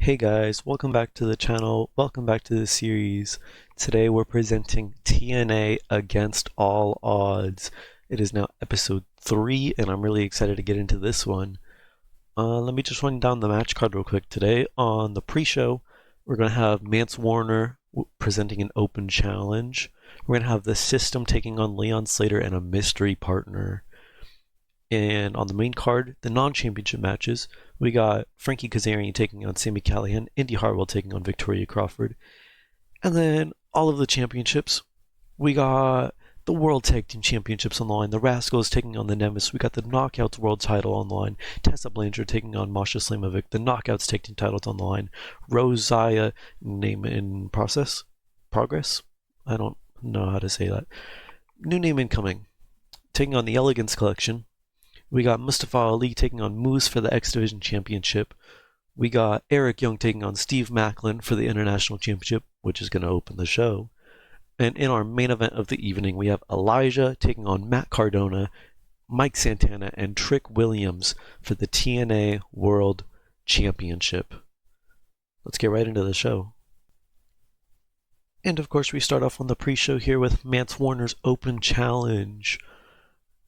Hey guys, welcome back to the channel, welcome back to the series. Today we're presenting TNA Against All Odds. It is now episode 3 and I'm really excited to get into this one. Let me just run down the match card real quick. Today on the pre-show, we're going to have Mance Warner presenting an open challenge. We're going to have the System taking on Leon Slater and a mystery partner. And on the main card, the non-championship matches, we got Frankie Kazarian taking on Sami Callihan, Indy Hartwell taking on Victoria Crawford. And then all of the championships, we got the World Tag Team Championships on the line, the Rascals taking on the Nemesis, we got the Knockouts World title on the line, Tessa Blanchard taking on Masha Slamovic, the Knockouts Tag Team titles on the line, Rose Zaya, name in progress? I don't know how to say that. New name incoming, taking on the Elegance Collection. We got Mustafa Ali taking on Moose for the X Division Championship. We got Eric Young taking on Steve Macklin for the International Championship, which is going to open the show. And in our main event of the evening, we have Elijah taking on Matt Cardona, Mike Santana, and Trick Williams for the TNA World Championship. Let's get right into the show. And of course, we start off on the pre-show here with Mance Warner's Open Challenge,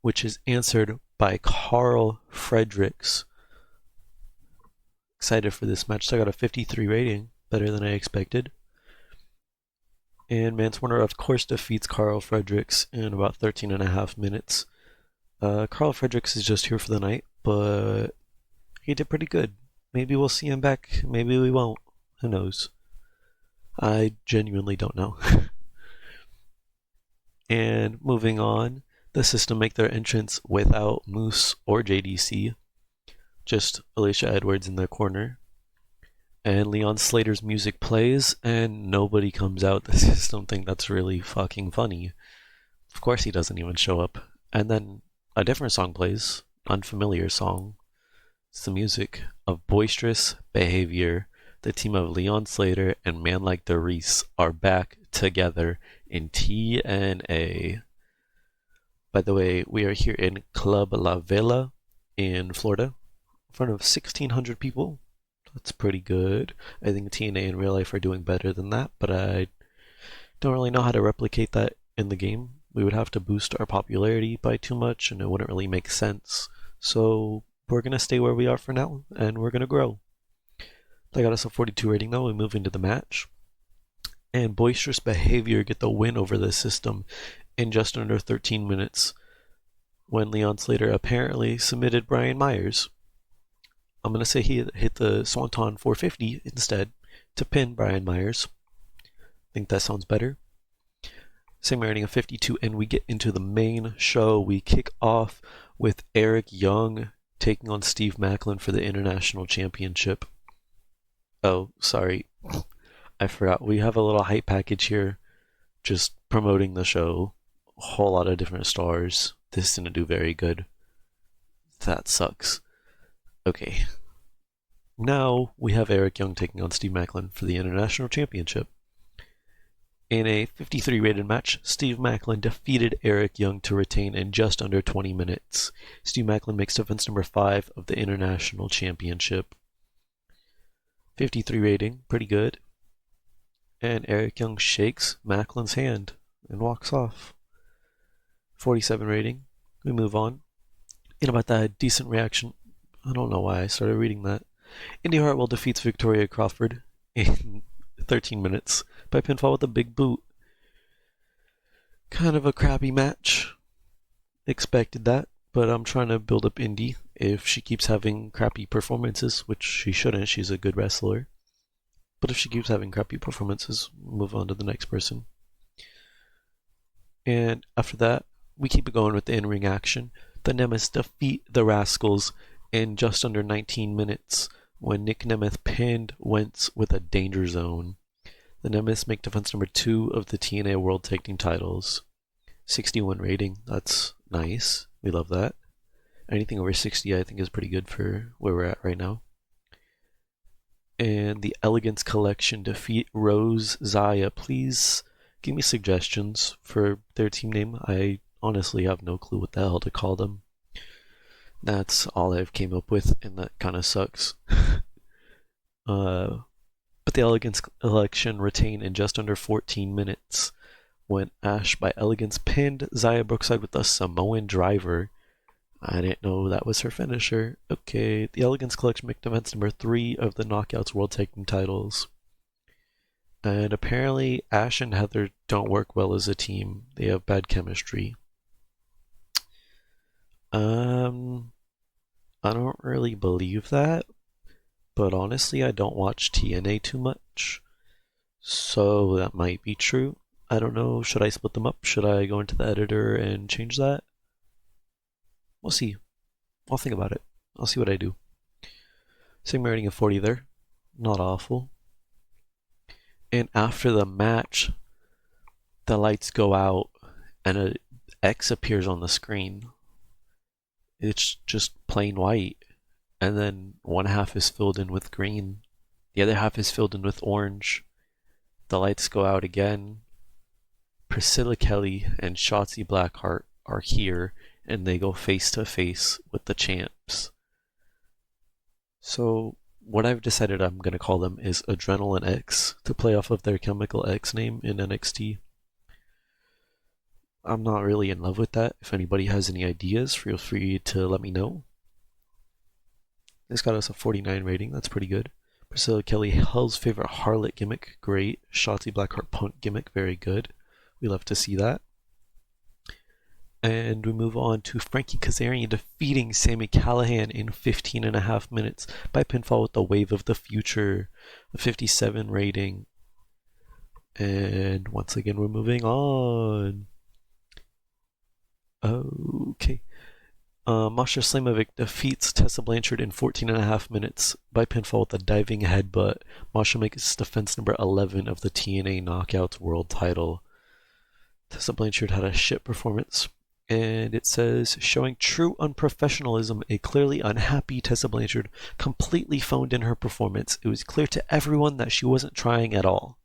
which is answered by Carl Fredericks. Excited for this match. So I got a 53 rating, better than I expected. And Mance Warner, of course, defeats Carl Fredericks in about 13 and a half minutes. Carl Fredericks is just here for the night, but he did pretty good. Maybe we'll see him back, maybe we won't. Who knows? I genuinely don't know. And moving on, the System make their entrance without Moose or JDC, just Alicia Edwards in their corner. And Leon Slater's music plays and nobody comes out. The System think that's really fucking funny. Of course he doesn't even show up. And then a different song plays, unfamiliar song. It's the music of Boisterous Behavior. The team of Leon Slater and Man Like the Reese are back together in TNA. By the way, we are here in Club La Vela in Florida, in front of 1,600 people. That's pretty good. I think TNA in real life are doing better than that, but I don't really know how to replicate that in the game. We would have to boost our popularity by too much, and it wouldn't really make sense. So we're going to stay where we are for now, and we're going to grow. I got us a 42 rating though. We move into the match. And Boisterous Behavior get the win over the System in just under 13 minutes when Leon Slater apparently submitted Brian Myers. I'm going to say he hit the Swanton 450 instead to pin Brian Myers. I think that sounds better. Same rating of 52, and we get into the main show. We kick off with Eric Young taking on Steve Macklin for the International Championship. Oh, sorry. I forgot. We have a little hype package here just promoting the show. A whole lot of different stars. This didn't do very good. That sucks. Okay. Now we have Eric Young taking on Steve Macklin for the International Championship. In a 53 rated match, Steve Macklin defeated Eric Young to retain in just under 20 minutes. Steve Macklin makes defense number 5 of the International Championship. 53 rating, pretty good. And Eric Young shakes Macklin's hand and walks off. 47 rating. We move on. In about that decent reaction. I don't know why I started reading that. Indy Hartwell defeats Victoria Crawford in 13 minutes by pinfall with a big boot. Kind of a crappy match. Expected that, but I'm trying to build up Indy. If she keeps having crappy performances, which she shouldn't, she's a good wrestler. But if she keeps having crappy performances, move on to the next person. And after that, we keep it going with the in-ring action. The Nemesis defeat the Rascals in just under 19 minutes when Nick Nemeth pinned Wentz with a Danger Zone. The Nemesis make defense number 2 of the TNA World Tag Team titles. 61 rating, that's nice. We love that. Anything over 60 I think is pretty good for where we're at right now. And the Elegance Collection defeat Rose Zaya. Please give me suggestions for their team name. I honestly have no clue what the hell to call them. That's all I've came up with, and that kind of sucks. Uh, but the Elegance Collection retain in just under 14 minutes when Ash by Elegance pinned Xia Brookside with a Samoan driver. I didn't know that was her finisher. Okay, the Elegance Collection make defense number 3 of the Knockouts World Tag Team titles. And apparently Ash and Heather don't work well as a team. They have bad chemistry. I don't really believe that, but honestly I don't watch TNA too much. So that might be true. I don't know. Should I split them up? Should I go into the editor and change that? We'll see. I'll think about it. I'll see what I do. Sigma rating of 40 there. Not awful. And after the match, the lights go out and an X appears on the screen. It's just plain white. And then one half is filled in with green. The other half is filled in with orange. The lights go out again. Priscilla Kelly and Shotzi Blackheart are here, and they go face to face with the champs. So what I've decided I'm going to call them is Adrenaline X, to play off of their Chemical X name in NXT. I'm not really in love with that. If anybody has any ideas, feel free to let me know. This got us a 49 rating, that's pretty good. Priscilla Kelly, Hell's favorite harlot gimmick, great. Shotzi Blackheart punk gimmick, very good. We love to see that. And we move on to Frankie Kazarian defeating Sami Callihan in 15.5 minutes by pinfall with the Wave of the Future, a 57 rating. And once again, we're moving on. Okay. Masha Slamovic defeats Tessa Blanchard in 14.5 minutes by pinfall with a diving headbutt. Masha makes defense number 11 of the TNA Knockouts World title. Tessa Blanchard had a shit performance, and it says, showing true unprofessionalism, a clearly unhappy Tessa Blanchard completely phoned in her performance. It was clear to everyone that she wasn't trying at all.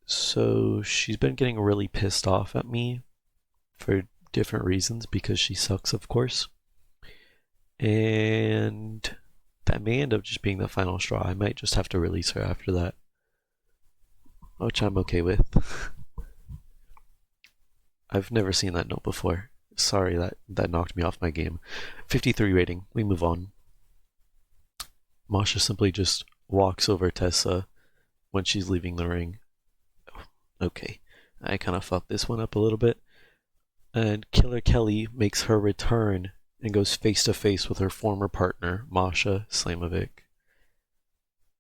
So she's been getting really pissed off at me for different reasons, because she sucks, of course. And that may end up just being the final straw. I might just have to release her after that, which I'm okay with. I've never seen that note before. Sorry, that knocked me off my game. 53 rating. We move on. Masha simply just walks over Tessa when she's leaving the ring. Okay, I kind of fucked this one up a little bit. And Killer Kelly makes her return and goes face to face with her former partner, Masha Slamovic.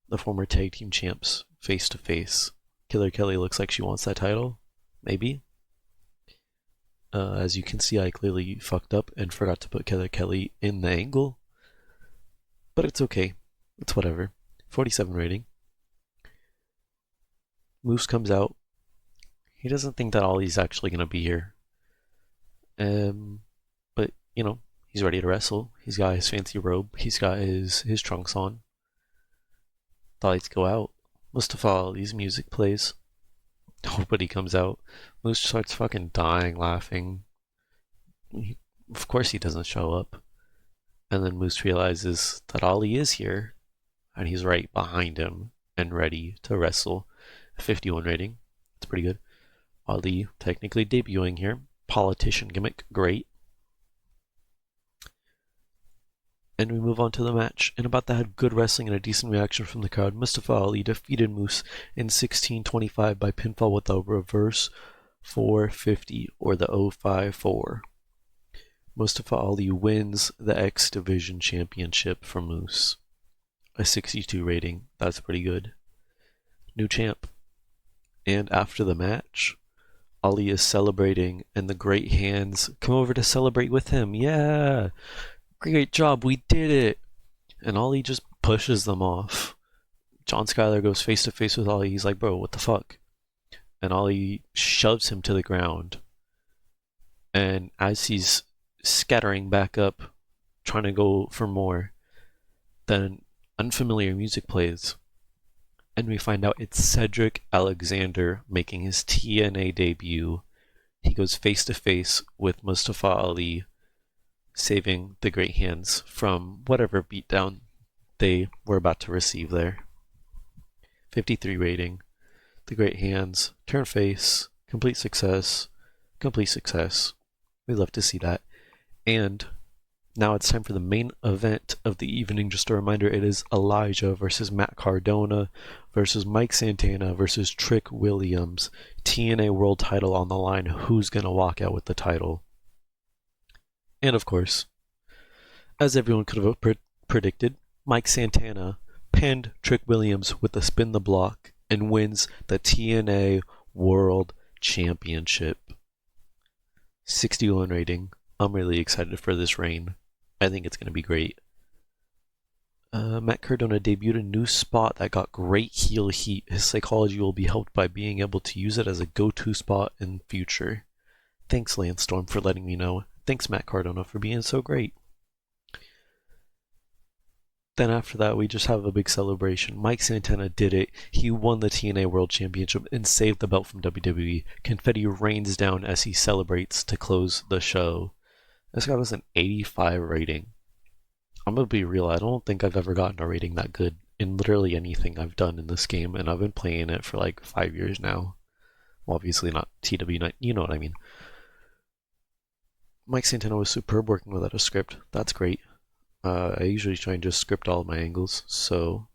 The former tag team champs, face to face. Killer Kelly looks like she wants that title. Maybe. As you can see, I clearly fucked up and forgot to put Killer Kelly in the angle. But it's okay. It's whatever. 47 rating. Moose comes out. He doesn't think that Ollie's actually going to be here. But, you know, he's ready to wrestle. He's got his fancy robe. He's got his trunks on. The lights go out. Mustafa Ali's music plays. Nobody comes out. Moose starts fucking dying laughing. Of course he doesn't show up. And then Moose realizes that Ali is here, and he's right behind him and ready to wrestle. A 51 rating. It's pretty good. Ali technically debuting here. Politician gimmick, great. And we move on to the match. And about that had good wrestling and a decent reaction from the crowd. Mustafa Ali defeated Moose in 16:25 by pinfall with a reverse 450, or the 054. Mustafa Ali wins the X Division Championship from Moose. A 62 rating. That's pretty good. New champ. And after the match, Ali is celebrating, and the Great Hands come over to celebrate with him. Yeah! Great job, we did it! And Ali just pushes them off. John Skyler goes face to face with Ali. He's like, bro, what the fuck? And Ali shoves him to the ground. And as he's scattering back up, trying to go for more, then unfamiliar music plays. And we find out it's Cedric Alexander making his TNA debut. He goes face to face with Mustafa Ali, saving the Great Hands from whatever beatdown they were about to receive there. 53 rating. The Great Hands, turn face, complete success, complete success. We love to see that. And now it's time for the main event of the evening. Just a reminder, it is Elijah versus Matt Cardona versus Mike Santana versus Trick Williams. TNA World title on the line. Who's going to walk out with the title? And of course, as everyone could have predicted, Mike Santana pinned Trick Williams with a spin the block and wins the TNA World Championship. 61 rating. I'm really excited for this reign. I think it's going to be great. Matt Cardona debuted a new spot that got great heel heat. His psychology will be helped by being able to use it as a go-to spot in future. Thanks, Lance Storm, for letting me know. Thanks, Matt Cardona, for being so great. Then after that, we just have a big celebration. Mike Santana did it. He won the TNA World Championship and saved the belt from WWE. Confetti rains down as he celebrates to close the show. This got us an 85 rating. I'm gonna be real, I don't think I've ever gotten a rating that good in literally anything I've done in this game, and I've been playing it for like 5 years now. Well, obviously not TW9, you know what I mean. Mike Santana was superb working without a script. That's great. I usually try and just script all of my angles, so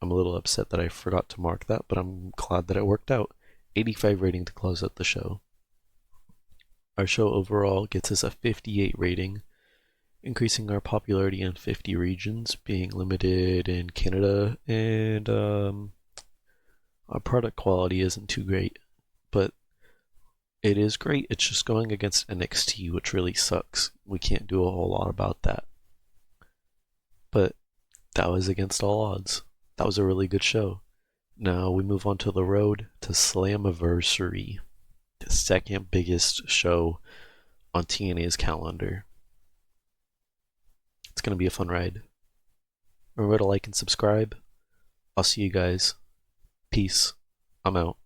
I'm a little upset that I forgot to mark that, but I'm glad that it worked out. 85 rating to close out the show. Our show overall gets us a 58 rating, increasing our popularity in 50 regions, being limited in Canada, and our product quality isn't too great, but it is great. It's just going against NXT, which really sucks. We can't do a whole lot about that. But that was against all odds. That was a really good show. Now we move on to the road to Slammiversary, the second biggest show on TNA's calendar. It's going to be a fun ride. Remember to like and subscribe. I'll see you guys. Peace. I'm out.